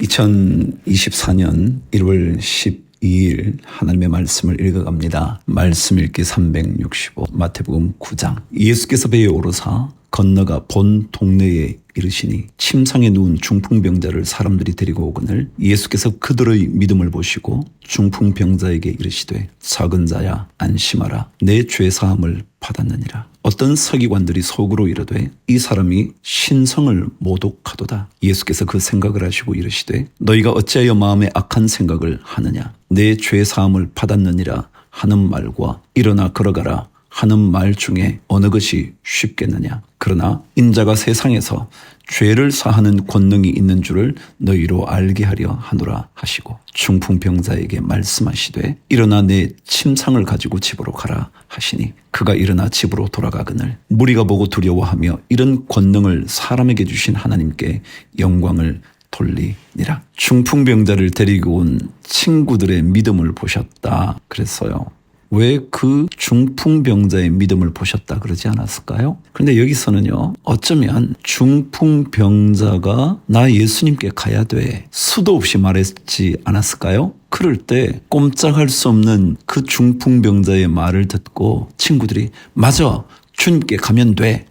2024년 1월 12일 하나님의 말씀을 읽어갑니다. 말씀 읽기 365 마태복음 9장. 예수께서 배에 오르사 건너가 본 동네에 이르시니 침상에 누운 중풍병자를 사람들이 데리고 오거늘 예수께서 그들의 믿음을 보시고 중풍병자에게 이르시되 작은 자야 안심하라 내 죄사함을 받았느니라. 어떤 서기관들이 속으로 이르되 이 사람이 신성을 모독하도다. 예수께서 그 생각을 하시고 이르시되 너희가 어찌하여 마음에 악한 생각을 하느냐. 내 죄사함을 받았느니라 하는 말과 일어나 걸어가라 하는 말 중에 어느 것이 쉽겠느냐. 그러나 인자가 세상에서 죄를 사하는 권능이 있는 줄을 너희로 알게 하려 하노라 하시고 중풍병자에게 말씀하시되 일어나 내 침상을 가지고 집으로 가라 하시니 그가 일어나 집으로 돌아가거늘 무리가 보고 두려워하며 이런 권능을 사람에게 주신 하나님께 영광을 돌리니라. 중풍병자를 데리고 온 친구들의 믿음을 보셨다 그랬어요. 왜 그 중풍병자의 믿음을 보셨다 그러지 않았을까요? 그런데 여기서는요, 어쩌면 중풍병자가 나 예수님께 가야 돼 수도 없이 말했지 않았을까요? 그럴 때 꼼짝할 수 없는 그 중풍병자의 말을 듣고 친구들이 맞아 주님께 가면 돼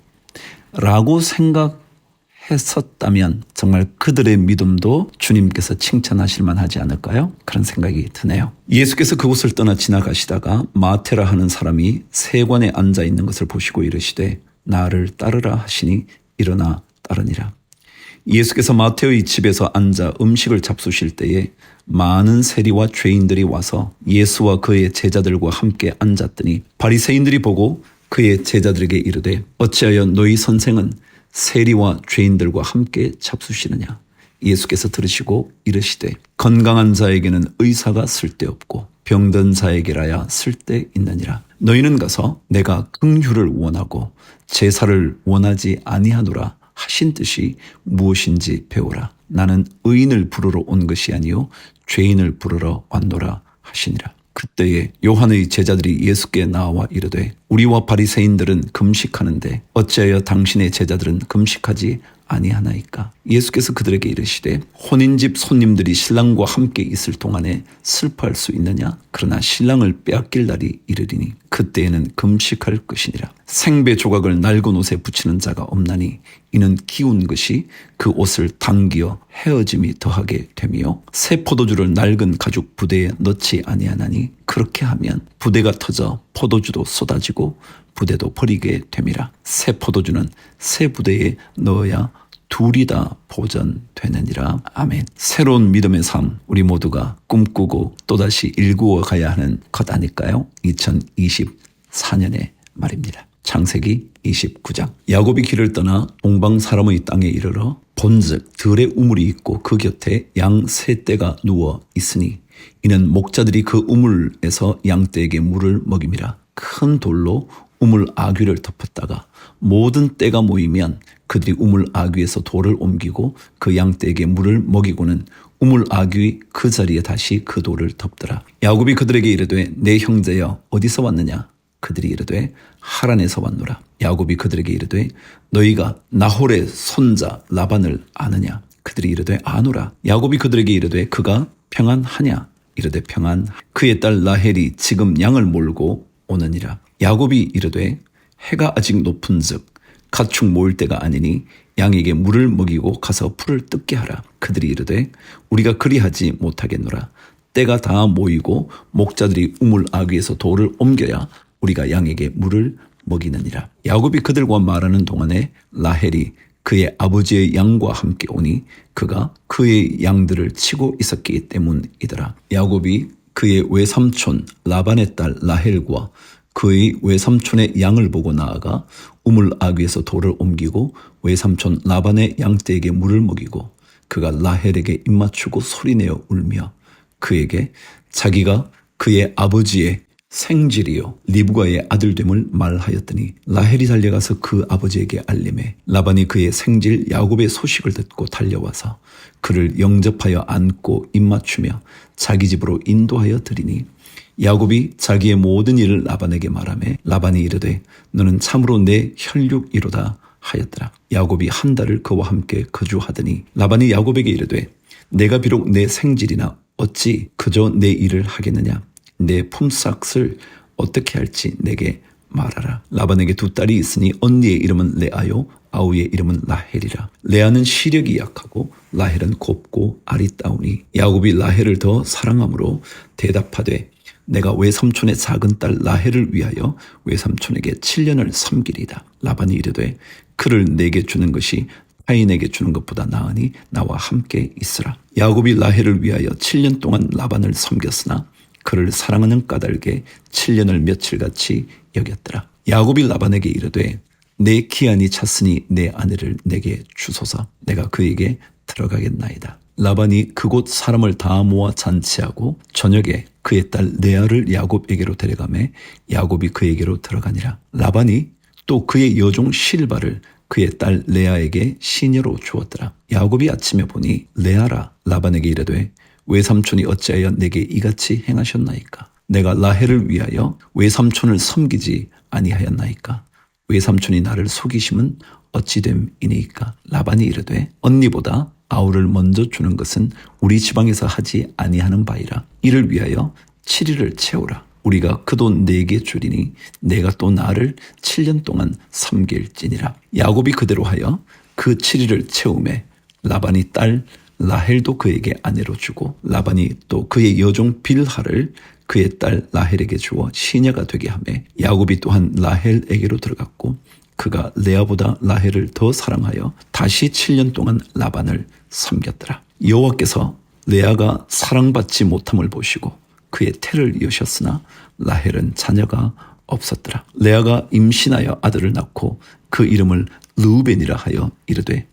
라고 생각했었다면 정말 그들의 믿음도 주님께서 칭찬하실 만하지 않을까요? 그런 생각이 드네요. 예수께서 그곳을 떠나 지나가시다가 마테라 하는 사람이 세관에 앉아 있는 것을 보시고 이르시되 나를 따르라 하시니 일어나 따르니라. 예수께서 마테의 집에서 앉아 음식을 잡수실 때에 많은 세리와 죄인들이 와서 예수와 그의 제자들과 함께 앉았더니 바리새인들이 보고 그의 제자들에게 이르되 어찌하여 너희 선생은 세리와 죄인들과 함께 잡수시느냐. 예수께서 들으시고 이르시되 건강한 자에게는 의사가 쓸데없고 병든 자에게라야 쓸데있느니라. 너희는 가서 내가 긍휼을 원하고 제사를 원하지 아니하노라 하신 뜻이 무엇인지 배우라. 나는 의인을 부르러 온 것이 아니요 죄인을 부르러 왔노라 하시니라. 그때에 요한의 제자들이 예수께 나와 이르되 우리와 바리새인들은 금식하는데 어찌하여 당신의 제자들은 금식하지 아니하나이까. 예수께서 그들에게 이르시되 혼인집 손님들이 신랑과 함께 있을 동안에 슬퍼할 수 있느냐. 그러나 신랑을 빼앗길 날이 이르리니 그때에는 금식할 것이니라. 생배 조각을 낡은 옷에 붙이는 자가 없나니 이는 기운 것이 그 옷을 당기어 헤어짐이 더하게 되며 새 포도주를 낡은 가죽 부대에 넣지 아니하나니 그렇게 하면 부대가 터져 포도주도 쏟아지고 부대도 버리게 됨이라. 새 포도주는 새 부대에 넣어야 둘이 다 보존되느니라. 아멘. 새로운 믿음의 삶 우리 모두가 꿈꾸고 또다시 일구어 가야 하는 것 아닐까요? 2024년의 말입니다. 창세기 29장. 야곱이 길을 떠나 동방 사람의 땅에 이르러 본즉 들에 우물이 있고 그 곁에 양 세 떼가 누워 있으니 이는 목자들이 그 우물에서 양떼에게 물을 먹임이라. 큰 돌로 우물 아귀를 덮었다가 모든 떼가 모이면 그들이 우물 아귀에서 돌을 옮기고 그 양떼에게 물을 먹이고는 우물 아귀 그 자리에 다시 그 돌을 덮더라. 야곱이 그들에게 이르되 내 형제여 어디서 왔느냐. 그들이 이르되 하란에서 왔노라. 야곱이 그들에게 이르되 너희가 나홀의 손자 라반을 아느냐. 그들이 이르되 아노라. 야곱이 그들에게 이르되 그가 평안하냐. 이르되 평안. 그의 딸 라헬이 지금 양을 몰고 오느니라. 야곱이 이르되 해가 아직 높은즉 가축 모을 때가 아니니 양에게 물을 먹이고 가서 풀을 뜯게 하라. 그들이 이르되 우리가 그리하지 못하겠노라. 때가 다 모이고 목자들이 우물 아귀에서 돌을 옮겨야 우리가 양에게 물을 먹이느니라. 야곱이 그들과 말하는 동안에 라헬이 그의 아버지의 양과 함께 오니 그가 그의 양들을 치고 있었기 때문이더라. 야곱이 그의 외삼촌 라반의 딸 라헬과 그의 외삼촌의 양을 보고 나아가 우물 아귀에서 돌을 옮기고 외삼촌 라반의 양떼에게 물을 먹이고 그가 라헬에게 입맞추고 소리내어 울며 그에게 자기가 그의 아버지의 생질이요 리브가의 아들됨을 말하였더니 라헬이 달려가서 그 아버지에게 알림해 라반이 그의 생질 야곱의 소식을 듣고 달려와서 그를 영접하여 안고 입맞추며 자기 집으로 인도하여 드리니 야곱이 자기의 모든 일을 라반에게 말하매 라반이 이르되 너는 참으로 내 혈육이로다 하였더라. 야곱이 한 달을 그와 함께 거주하더니 라반이 야곱에게 이르되 내가 비록 내 생질이나 어찌 그저 내 일을 하겠느냐. 내 품삯을 어떻게 할지 내게 말하라. 라반에게 두 딸이 있으니 언니의 이름은 레아요 아우의 이름은 라헬이라. 레아는 시력이 약하고 라헬은 곱고 아리따우니 야곱이 라헬을 더 사랑함으로 대답하되 내가 외삼촌의 작은 딸 라헬을 위하여 외삼촌에게 7년을 섬기리이다. 라반이 이르되 그를 내게 주는 것이 타인에게 주는 것보다 나으니 나와 함께 있으라. 야곱이 라헬을 위하여 7년 동안 라반을 섬겼으나 그를 사랑하는 까닭에 7년을 며칠같이 여겼더라. 야곱이 라반에게 이르되 내 기한이 찼으니 내 아내를 내게 주소서. 내가 그에게 들어가겠나이다. 라반이 그곳 사람을 다 모아 잔치하고 저녁에 그의 딸 레아를 야곱에게로 데려가매 야곱이 그에게로 들어가니라. 라반이 또 그의 여종 실바를 그의 딸 레아에게 시녀로 주었더라. 야곱이 아침에 보니 레아라. 라반에게 이르되 외삼촌이 어찌하여 내게 이같이 행하셨나이까? 내가 라헬을 위하여 외삼촌을 섬기지 아니하였나이까? 외삼촌이 나를 속이심은 어찌됨이니까? 라반이 이르되 언니보다 아우를 먼저 주는 것은 우리 지방에서 하지 아니하는 바이라. 이를 위하여 7일을 채우라. 우리가 그 돈 내게 주리니 내가 또 나를 7년 동안 섬길지니라. 야곱이 그대로 하여 그 7일을 채우매 라반이 딸 라헬도 그에게 아내로 주고 라반이 또 그의 여종 빌하를 그의 딸 라헬에게 주어 시녀가 되게 하매 야곱이 또한 라헬에게로 들어갔고 그가 레아보다 라헬을 더 사랑하여 다시 7년 동안 라반을 섬겼더라. 여호와께서 레아가 사랑받지 못함을 보시고 그의 태를 여셨으나 라헬은 자녀가 없었더라. 레아가 임신하여 아들을 낳고 그 이름을 르우벤이라 하여 이르되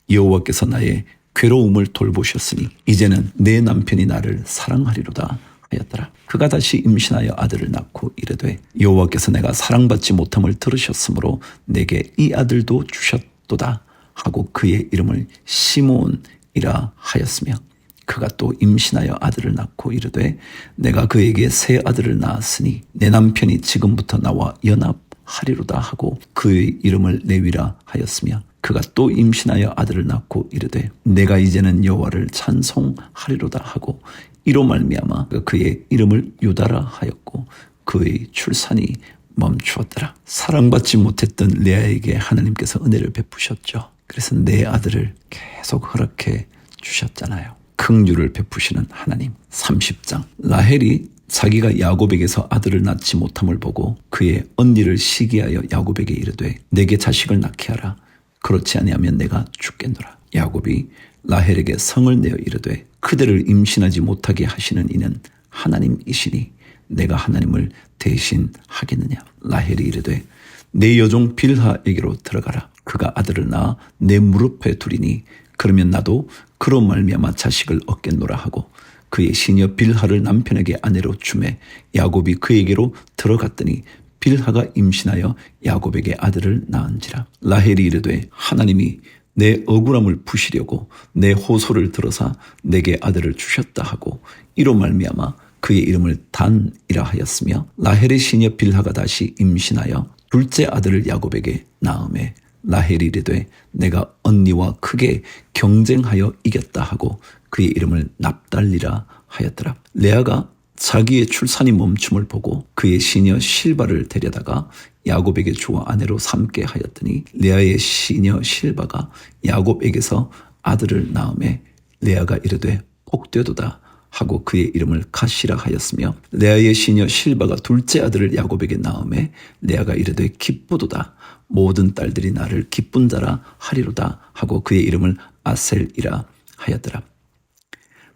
여호와께서 나의 괴로움을 돌보셨으니 이제는 내 남편이 나를 사랑하리로다 하였더라. 그가 다시 임신하여 아들을 낳고 이르되 여호와께서 내가 사랑받지 못함을 들으셨으므로 내게 이 아들도 주셨도다 하고 그의 이름을 시몬이라 하였으며 그가 또 임신하여 아들을 낳고 이르되 내가 그에게 새 아들을 낳았으니 내 남편이 지금부터 나와 연합하리로다 하고 그의 이름을 레위라 하였으며 그가 또 임신하여 아들을 낳고 이르되 내가 이제는 여호와를 찬송하리로다 하고 이로 말미암아 그의 이름을 유다라 하였고 그의 출산이 멈추었더라. 사랑받지 못했던 레아에게 하나님께서 은혜를 베푸셨죠. 그래서 내 아들을 계속 허락해 주셨잖아요. 긍휼을 베푸시는 하나님. 30장. 라헬이 자기가 야곱에게서 아들을 낳지 못함을 보고 그의 언니를 시기하여 야곱에게 이르되 내게 자식을 낳게 하라. 그렇지 아니하면 내가 죽겠노라. 야곱이 라헬에게 성을 내어 이르되 그대를 임신하지 못하게 하시는 이는 하나님이시니 내가 하나님을 대신하겠느냐. 라헬이 이르되 내 여종 빌하에게로 들어가라. 그가 아들을 낳아 내 무릎에 두리니 그러면 나도 그로 말미암아 자식을 얻겠노라 하고 그의 시녀 빌하를 남편에게 아내로 주매 야곱이 그에게로 들어갔더니 빌하가 임신하여 야곱에게 아들을 낳은지라. 라헬이 이르되 하나님이 내 억울함을 푸시려고 내 호소를 들어사 내게 아들을 주셨다 하고 이로 말미암아 그의 이름을 단이라 하였으며 라헬의 시녀 빌하가 다시 임신하여 둘째 아들을 야곱에게 낳음에 라헬이 이르되 내가 언니와 크게 경쟁하여 이겼다 하고 그의 이름을 납달리라 하였더라. 레아가 자기의 출산이 멈춤을 보고 그의 시녀 실바를 데려다가 야곱에게 주어 아내로 삼게 하였더니 레아의 시녀 실바가 야곱에게서 아들을 낳음에 레아가 이르되 복되도다 하고 그의 이름을 가시라 하였으며 레아의 시녀 실바가 둘째 아들을 야곱에게 낳음에 레아가 이르되 기쁘도다 모든 딸들이 나를 기쁜 자라 하리로다 하고 그의 이름을 아셀이라 하였더라.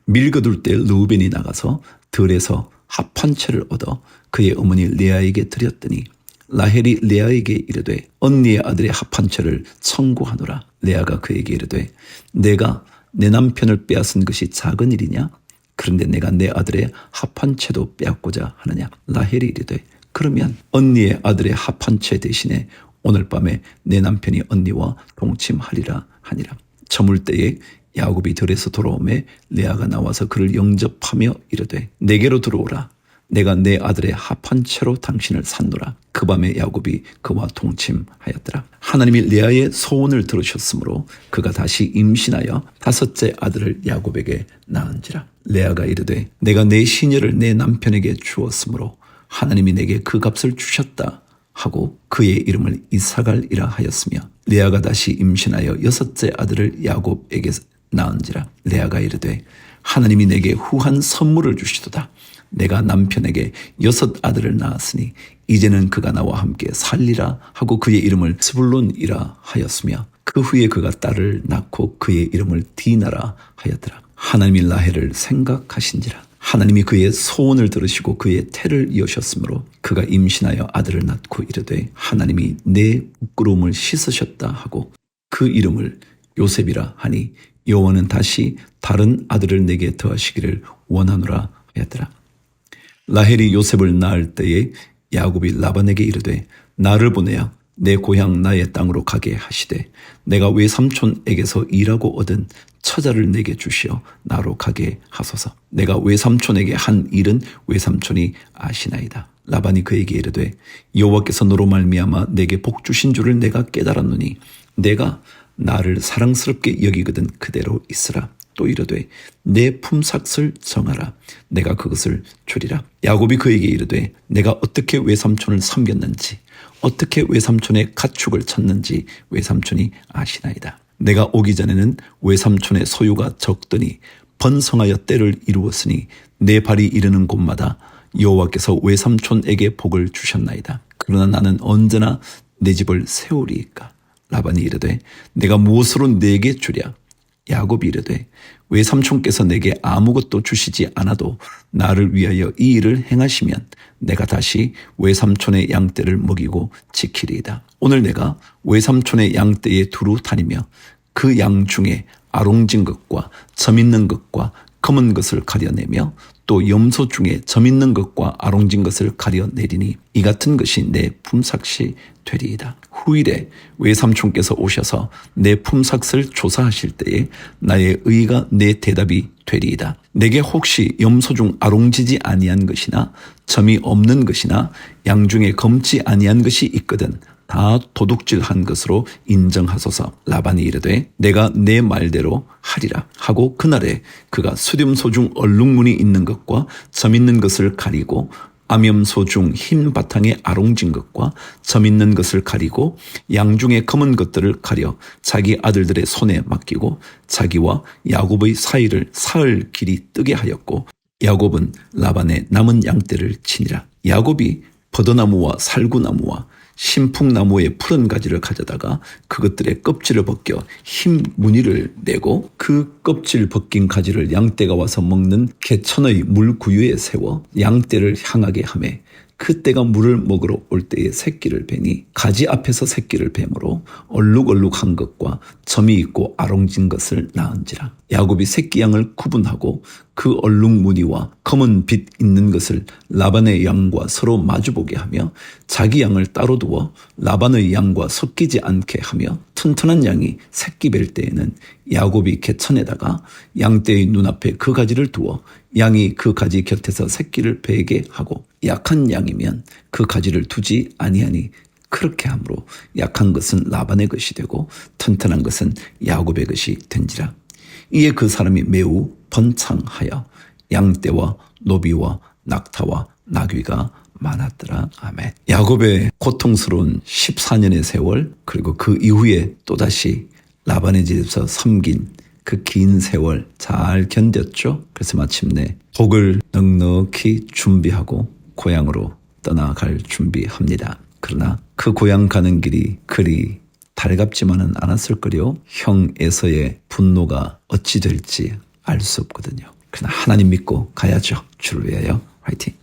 밀거둘 때 르우벤이 나가서 들에서 합 한 채를 얻어 그의 어머니 레아에게 드렸더니 라헬이 레아에게 이르되 언니의 아들의 합 한 채를 청구하노라. 레아가 그에게 이르되 내가 내 남편을 빼앗은 것이 작은 일이냐? 그런데 내가 내 아들의 합 한 채도 빼앗고자 하느냐? 라헬이 이르되 그러면 언니의 아들의 합 한 채 대신에 오늘 밤에 내 남편이 언니와 동침하리라 하니라. 저물 때에 야곱이 들에서 돌아오매 레아가 나와서 그를 영접하며 이르되 내게로 들어오라. 내가 내 아들의 합한 채로 당신을 샀노라. 그 밤에 야곱이 그와 동침하였더라. 하나님이 레아의 소원을 들으셨으므로 그가 다시 임신하여 5째 아들을 야곱에게 낳은지라. 레아가 이르되 내가 내 시녀를 내 남편에게 주었으므로 하나님이 내게 그 값을 주셨다 하고 그의 이름을 이사갈이라 하였으며, 레아가 다시 임신하여 6째 아들을 야곱에게 낳은지라. 레아가 이르되 하나님이 내게 후한 선물을 주시도다. 내가 남편에게 6 아들을 낳았으니 이제는 그가 나와 함께 살리라 하고 그의 이름을 스불론이라 하였으며, 그 후에 그가 딸을 낳고 그의 이름을 디나라 하였더라. 하나님이 라헬을 생각하신지라. 하나님이 그의 소원을 들으시고 그의 태를 여셨으므로 그가 임신하여 아들을 낳고 이르되 하나님이 내 부끄러움을 씻으셨다 하고 그 이름을 요셉이라 하니, 여호와는 다시 다른 아들을 내게 더하시기를 원하노라 하였더라. 라헬이 요셉을 낳을 때에 야곱이 라반에게 이르되 나를 보내어 내 고향 나의 땅으로 가게 하시되 내가 외삼촌에게서 일하고 얻은 처자를 내게 주시어 나로 가게 하소서. 내가 외삼촌에게 한 일은 외삼촌이 아시나이다. 라반이 그에게 이르되 여호와께서 너로 말미암아 내게 복 주신 줄을 내가 깨달았노니 내가 나를 사랑스럽게 여기거든 그대로 있으라. 또 이르되 내 품삯을 정하라. 내가 그것을 주리라. 야곱이 그에게 이르되 내가 어떻게 외삼촌을 섬겼는지 어떻게 외삼촌의 가축을 쳤는지 외삼촌이 아시나이다. 내가 오기 전에는 외삼촌의 소유가 적더니 번성하여 때를 이루었으니 내 발이 이르는 곳마다 여호와께서 외삼촌에게 복을 주셨나이다. 그러나 나는 언제나 내 집을 세우리이까. 라반이 이르되 내가 무엇으로 내게 주랴. 야곱이 이르되 외삼촌께서 내게 아무것도 주시지 않아도 나를 위하여 이 일을 행하시면 내가 다시 외삼촌의 양떼를 먹이고 지키리이다. 오늘 내가 외삼촌의 양떼에 두루 다니며 그 양 중에 아롱진 것과 점 있는 것과 검은 것을 가려내며 또 염소 중에 점 있는 것과 아롱진 것을 가려내리니 이 같은 것이 내 품삯이 되리이다. 후일에 외삼촌께서 오셔서 내 품삯을 조사하실 때에 나의 의가 내 대답이 되리이다. 내게 혹시 염소 중 아롱지지 아니한 것이나 점이 없는 것이나 양 중에 검지 아니한 것이 있거든 다 도둑질한 것으로 인정하소서. 라반이 이르되 내가 내 말대로 하리라 하고 그날에 그가 수렴소 중 얼룩무늬 있는 것과 점 있는 것을 가리고 암염소 중 흰 바탕에 아롱진 것과 점 있는 것을 가리고 양 중에 검은 것들을 가려 자기 아들들의 손에 맡기고 자기와 야곱의 사이를 사흘 길이 뜨게 하였고, 야곱은 라반의 남은 양떼를 치니라. 야곱이 버드나무와 살구나무와 신풍나무의 푸른 가지를 가져다가 그것들의 껍질을 벗겨 흰 무늬를 내고 그 껍질 벗긴 가지를 양떼가 와서 먹는 개천의 물구유에 세워 양떼를 향하게 하매 그때가 물을 먹으러 올 때에 새끼를 베니 가지 앞에서 새끼를 뱀으로 얼룩얼룩한 것과 점이 있고 아롱진 것을 낳은지라. 야곱이 새끼 양을 구분하고 그 얼룩 무늬와 검은 빛 있는 것을 라반의 양과 서로 마주보게 하며 자기 양을 따로 두어 라반의 양과 섞이지 않게 하며 튼튼한 양이 새끼 뵐 때에는 야곱이 개천에다가 양떼의 눈앞에 그 가지를 두어 양이 그 가지 곁에서 새끼를 베게 하고 약한 양이면 그 가지를 두지 아니하니 그렇게 함으로 약한 것은 라반의 것이 되고 튼튼한 것은 야곱의 것이 된지라. 이에 그 사람이 매우 번창하여 양떼와 노비와 낙타와 나귀가 많았더라. 아멘. 야곱의 고통스러운 14년의 세월, 그리고 그 이후에 또다시 라반의 집에서 섬긴 그 긴 세월 잘 견뎠죠. 그래서 마침내 복을 넉넉히 준비하고 고향으로 떠나갈 준비합니다. 그러나 그 고향 가는 길이 그리 달갑지만은 않았을 거요. 형 에서의 분노가 어찌 될지 알 수 없거든요. 그러나 하나님 믿고 가야죠. 주를 위하여 화이팅.